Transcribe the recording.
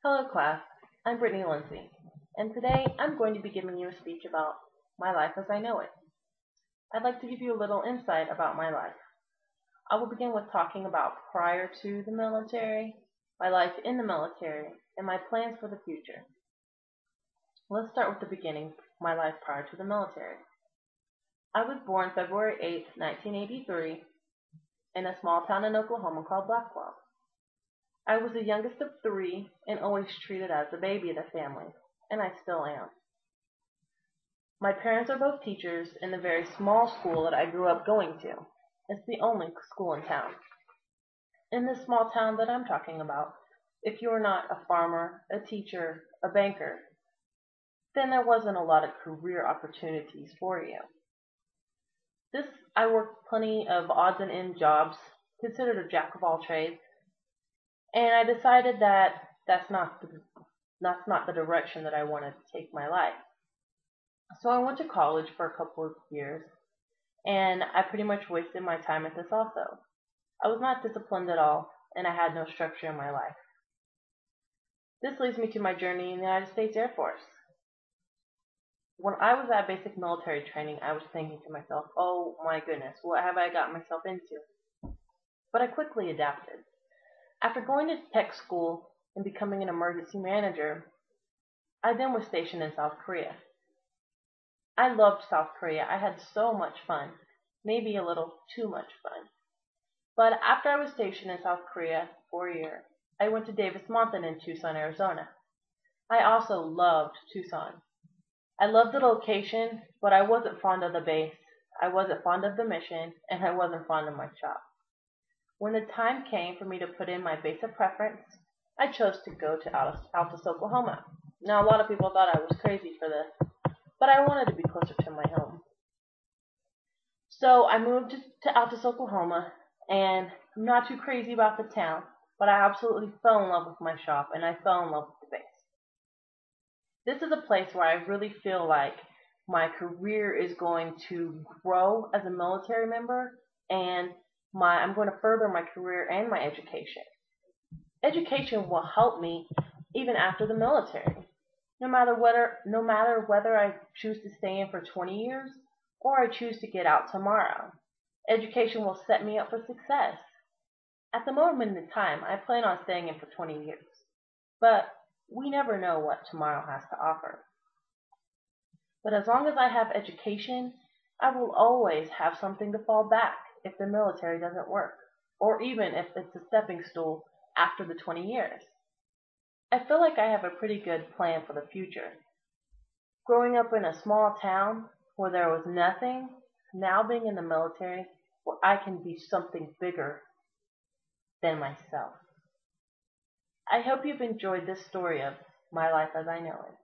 Hello class, I'm Brittany Lindsay, and today I'm going to be giving you a speech about my life as I know it. I'd like to give you a little insight about my life. I will begin with talking about prior to the military, my life in the military, and my plans for the future. Let's start with the beginning, my life prior to the military. I was born February 8, 1983, in a small town in Oklahoma called Blackwell. I was the youngest of three and always treated as the baby of the family, and I still am. My parents are both teachers in the very small school that I grew up going to. It's the only school in town. In this small town that I'm talking about, if you're not a farmer, a teacher, a banker, then there wasn't a lot of career opportunities for you. I worked plenty of odds and end jobs, considered a jack of all trades, and I decided that that's not the direction that I wanted to take my life. So I went to college for a couple of years, and I pretty much wasted my time at this also. I was not disciplined at all, and I had no structure in my life. This leads me to my journey in the United States Air Force. When I was at basic military training, I was thinking to myself, oh my goodness, what have I got myself into? But I quickly adapted. After going to tech school and becoming an emergency manager, I then was stationed in South Korea. I loved South Korea. I had so much fun, maybe a little too much fun. But after I was stationed in South Korea for a year, I went to Davis-Monthan in Tucson, Arizona. I also loved Tucson. I loved the location, but I wasn't fond of the base. I wasn't fond of the mission, and I wasn't fond of my shop. When the time came for me to put in my base of preference, I chose to go to Altus, Oklahoma. Now, a lot of people thought I was crazy for this, but I wanted to be closer to my home. So I moved to Altus, Oklahoma, and I'm not too crazy about the town, but I absolutely fell in love with my shop, and I fell in love with the base. This is a place where I really feel like my career is going to grow as a military member, and I'm going to further my career and my education. Education will help me even after the military. No matter whether I choose to stay in for 20 years or I choose to get out tomorrow, education will set me up for success. At the moment in time, I plan on staying in for 20 years, but we never know what tomorrow has to offer. But as long as I have education, I will always have something to fall back if the military doesn't work, or even if it's a stepping stool after the 20 years. I feel like I have a pretty good plan for the future. Growing up in a small town where there was nothing, now being in the military where I can be something bigger than myself. I hope you've enjoyed this story of my life as I know it.